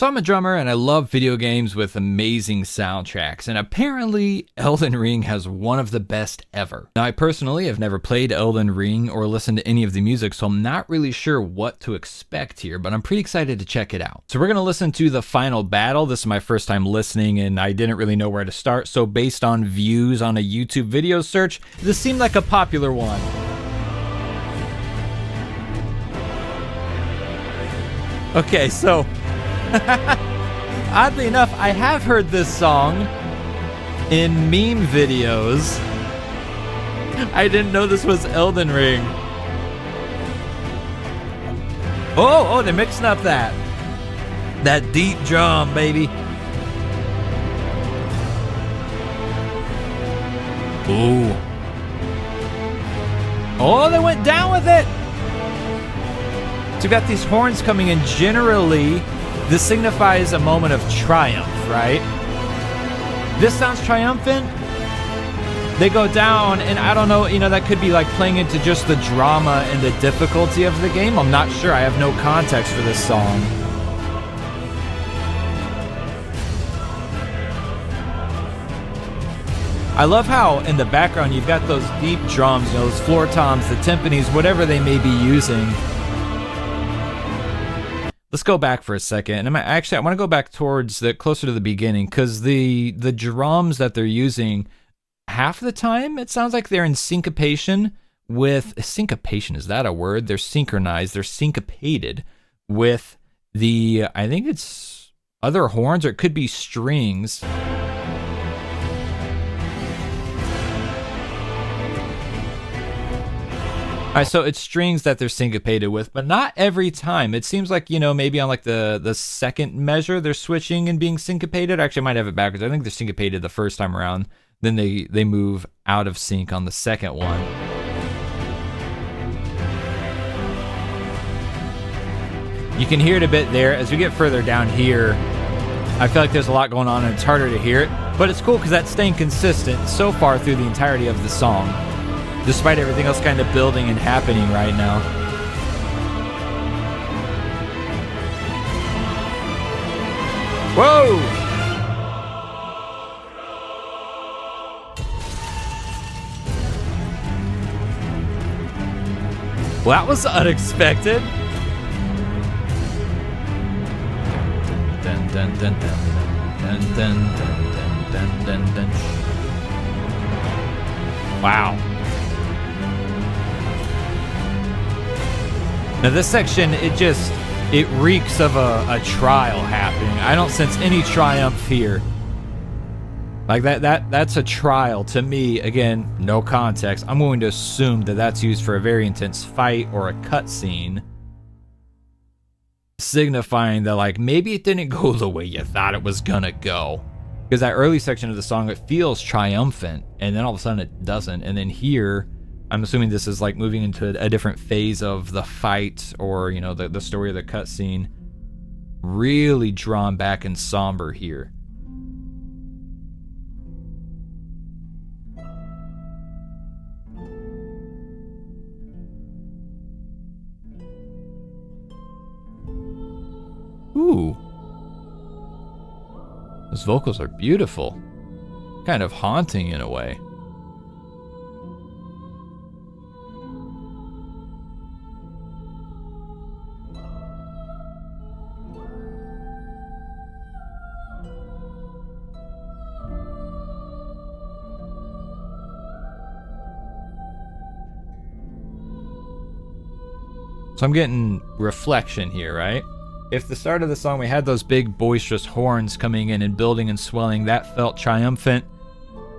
So I'm a drummer and I love video games with amazing soundtracks, and apparently Elden Ring has one of the best ever. Now I personally have never played Elden Ring or listened to any of the music, so I'm not really sure what to expect here, but I'm pretty excited to check it out. So we're going to listen to the Final Battle. This is my first time listening and I didn't really know where to start, so based on views on a YouTube video search, this seemed like a popular one. Okay, so oddly enough, I have heard this song in meme videos. I didn't know this was Elden Ring. Oh, they're mixing up that deep drum, baby. Ooh. Oh, they went down with it. So we've got these horns coming in. Generally, this signifies a moment of triumph, right? This sounds triumphant. They go down, and I don't know, that could be like playing into just the drama and the difficulty of the game. I'm not sure. I have no context for this song. I love how in the background you've got those deep drums, those floor toms, the timpanis, whatever they may be using. Let's go back for a second. And I want to go back towards closer to the beginning, because the drums that they're using, half the time it sounds like they're in syncopation with syncopation. Is that a word? They're synchronized. They're syncopated with the, I think it's other horns, or it could be strings. All right, so it's strings that they're syncopated with, but not every time. It seems like, maybe on like the second measure, they're switching and being syncopated. Actually, I might have it backwards. I think they're syncopated the first time around. Then they move out of sync on the second one. You can hear it a bit there. As we get further down here, I feel like there's a lot going on and it's harder to hear it. But it's cool because that's staying consistent so far through the entirety of the song, despite everything else kind of building and happening right now. Whoa! Well, that was unexpected. Dun, dun, dun, dun, dun, dun, dun, dun, dun, dun. Wow. Now this section, it reeks of a trial happening. I don't sense any triumph here. Like that's a trial to me. Again, no context. I'm going to assume that that's used for a very intense fight or a cutscene, signifying that like maybe it didn't go the way you thought it was gonna go. Because that early section of the song, it feels triumphant, and then all of a sudden it doesn't. And then here, I'm assuming this is like moving into a different phase of the fight, or the story of the cutscene. Really drawn back and somber here. Ooh. Those vocals are beautiful. Kind of haunting in a way. So I'm getting reflection here, right? If the start of the song we had those big boisterous horns coming in and building and swelling, that felt triumphant.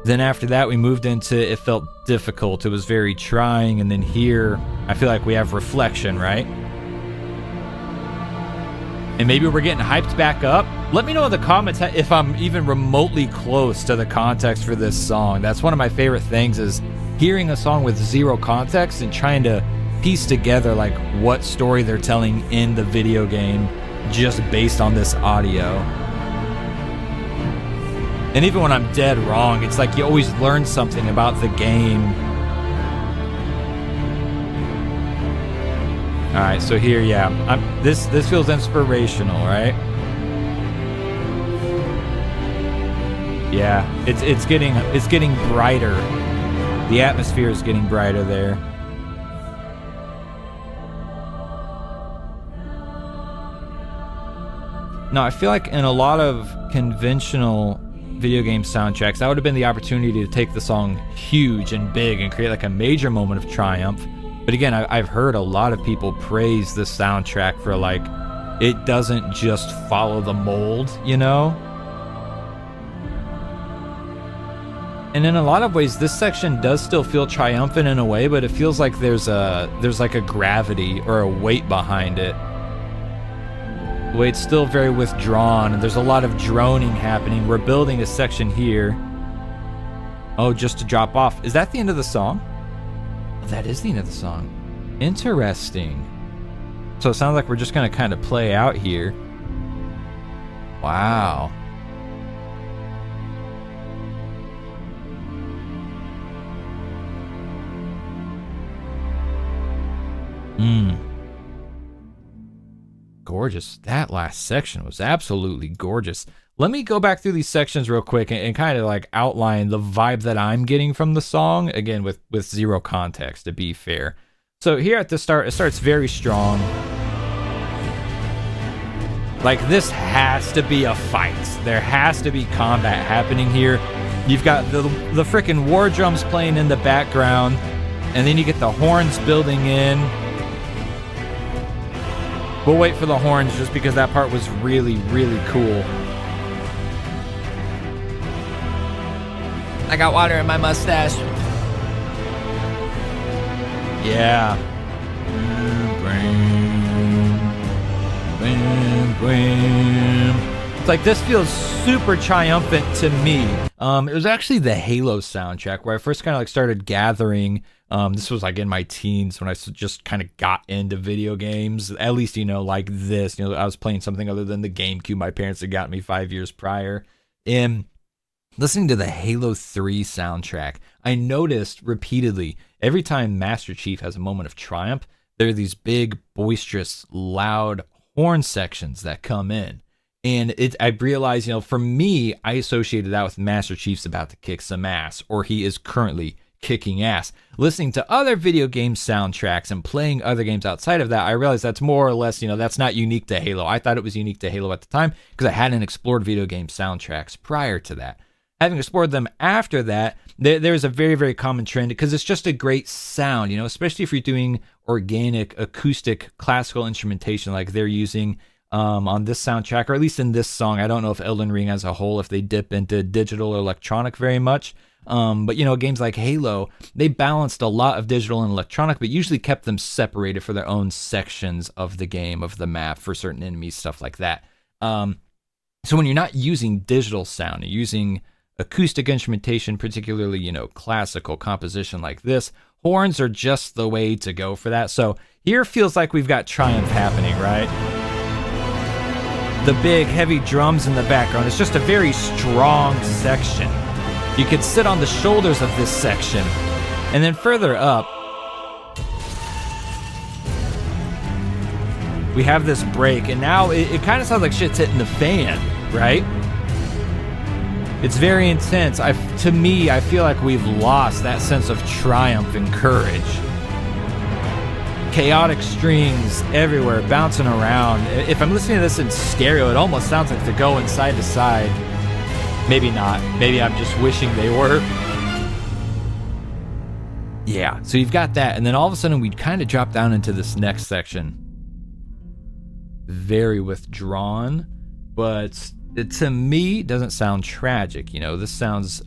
Then after that we moved into it felt difficult. It was very trying. And then here I feel like we have reflection, right? And maybe we're getting hyped back up. Let me know in the comments if I'm even remotely close to the context for this song. That's one of my favorite things, is hearing a song with zero context and trying to piece together like what story they're telling in the video game just based on this audio. And even when I'm dead wrong, it's like you always learn something about the game. All right, so here, yeah, this feels inspirational, right? Yeah, it's getting brighter. The atmosphere is getting brighter there. Now, I feel like in a lot of conventional video game soundtracks, that would have been the opportunity to take the song huge and big and create like a major moment of triumph. But again, I've heard a lot of people praise this soundtrack for like, it doesn't just follow the mold, you know? And in a lot of ways, this section does still feel triumphant in a way, but it feels like there's like a gravity or a weight behind it. The way it's still very withdrawn, and there's a lot of droning happening. We're building a section here. Oh, just to drop off. Is that the end of the song? Oh, that is the end of the song. Interesting. So it sounds like we're just going to kind of play out here. Wow. Gorgeous. That last section was absolutely gorgeous. Let me go back through these sections real quick and kind of like outline the vibe that I'm getting from the song, again with zero context, to be fair. So here at the start, it starts very strong. Like, this has to be a fight. There has to be combat happening here. You've got the frickin' war drums playing in the background, and then you get the horns building in. We'll wait for the horns just because that part was really, really cool. I got water in my mustache. Yeah. It's like, this feels super triumphant to me. It was actually the Halo soundtrack where I first kind of like started gathering. This was like in my teens when I just kind of got into video games, at least, you know, like this. You know, I was playing something other than the GameCube my parents had got me 5 years prior. And listening to the Halo 3 soundtrack, I noticed repeatedly every time Master Chief has a moment of triumph, there are these big, boisterous, loud horn sections that come in. And I realized, you know, for me, I associated that with Master Chief's about to kick some ass, or he is currently kicking ass. Listening to other video game soundtracks and playing other games outside of that, I realized that's more or less, you know, that's not unique to Halo. I thought it was unique to Halo at the time because I hadn't explored video game soundtracks prior to that. Having explored them after that, there's a very, very common trend because it's just a great sound, you know, especially if you're doing organic, acoustic, classical instrumentation like they're using on this soundtrack, or at least in this song. I don't know if Elden Ring as a whole, if they dip into digital or electronic very much. But, you know, games like Halo, they balanced a lot of digital and electronic, but usually kept them separated for their own sections of the game, of the map, for certain enemies, stuff like that. So when you're not using digital sound, you're using acoustic instrumentation, particularly, you know, classical composition like this, horns are just the way to go for that. So here feels like we've got triumph happening, right? The big, heavy drums in the background. It's just a very strong section. You could sit on the shoulders of this section. And then further up, we have this break, and now it kind of sounds like shit's hitting the fan, right? It's very intense. To me, I feel like we've lost that sense of triumph and courage. Chaotic strings everywhere, bouncing around. If I'm listening to this in stereo, it almost sounds like they're going side to side. Maybe not. Maybe I'm just wishing they were. Yeah, so you've got that, and then all of a sudden we kind of drop down into this next section. Very withdrawn, but it, to me, doesn't sound tragic. You know, this sounds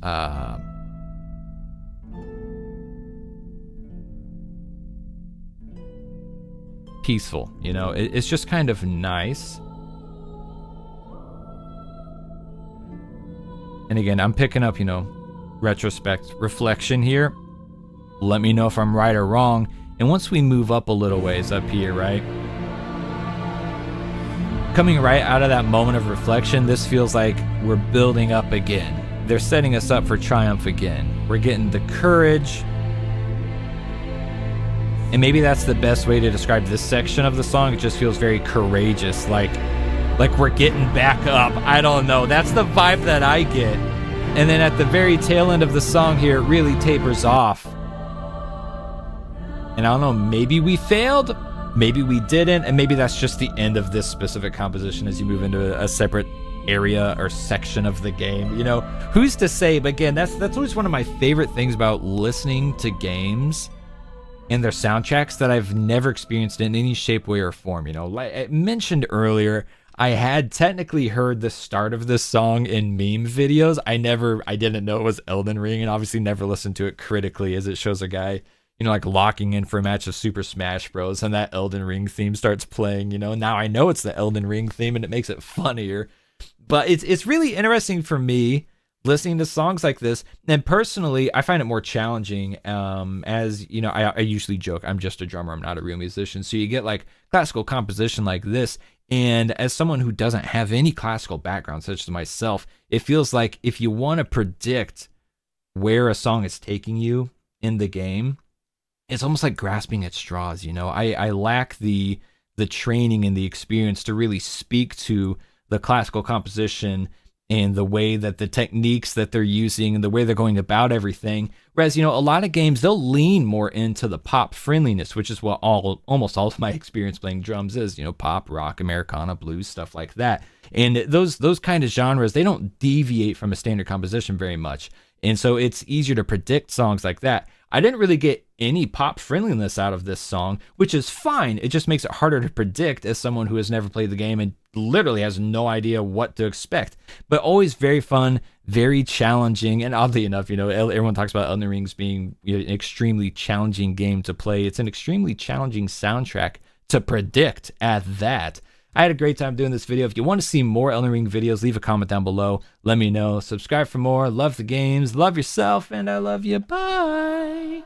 peaceful. You know, it's just kind of nice. And again, I'm picking up, you know, retrospect, reflection here. Let me know if I'm right or wrong. And once we move up a little ways up here, right? Coming right out of that moment of reflection, this feels like we're building up again. They're setting us up for triumph again. We're getting the courage. And maybe that's the best way to describe this section of the song. It just feels very courageous, like we're getting back up. I don't know. That's the vibe that I get. And then at the very tail end of the song here, it really tapers off. And I don't know, maybe we failed, maybe we didn't, and maybe that's just the end of this specific composition as you move into a separate area or section of the game. You know, who's to say? But again, that's always one of my favorite things about listening to games and their soundtracks that I've never experienced in any shape, way, or form. You know, like I mentioned earlier, I had technically heard the start of this song in meme videos. I didn't know it was Elden Ring, and obviously never listened to it critically, as it shows a guy, you know, like locking in for a match of Super Smash Bros. And that Elden Ring theme starts playing, you know. Now I know it's the Elden Ring theme, and it makes it funnier. But it's really interesting for me listening to songs like this. And personally, I find it more challenging. As you know, I usually joke, I'm just a drummer, I'm not a real musician. So you get like classical composition like this. And as someone who doesn't have any classical background, such as myself, it feels like if you want to predict where a song is taking you in the game, it's almost like grasping at straws. You know, I lack the training and the experience to really speak to the classical composition and the way that the techniques that they're using and the way they're going about everything. Whereas, you know, a lot of games, they'll lean more into the pop friendliness, which is what almost all of my experience playing drums is, you know, pop, rock, Americana, blues, stuff like that. And those kind of genres, they don't deviate from a standard composition very much. And so it's easier to predict songs like that. I didn't really get any pop friendliness out of this song, which is fine. It just makes it harder to predict as someone who has never played the game and literally has no idea what to expect. But always very fun, very challenging, and oddly enough, you know, everyone talks about Elden Ring being, you know, an extremely challenging game to play. It's an extremely challenging soundtrack to predict at that. I had a great time doing this video. If you want to see more Elden Ring videos, leave a comment down below. Let me know. Subscribe for more. Love the games. Love yourself. And I love you. Bye.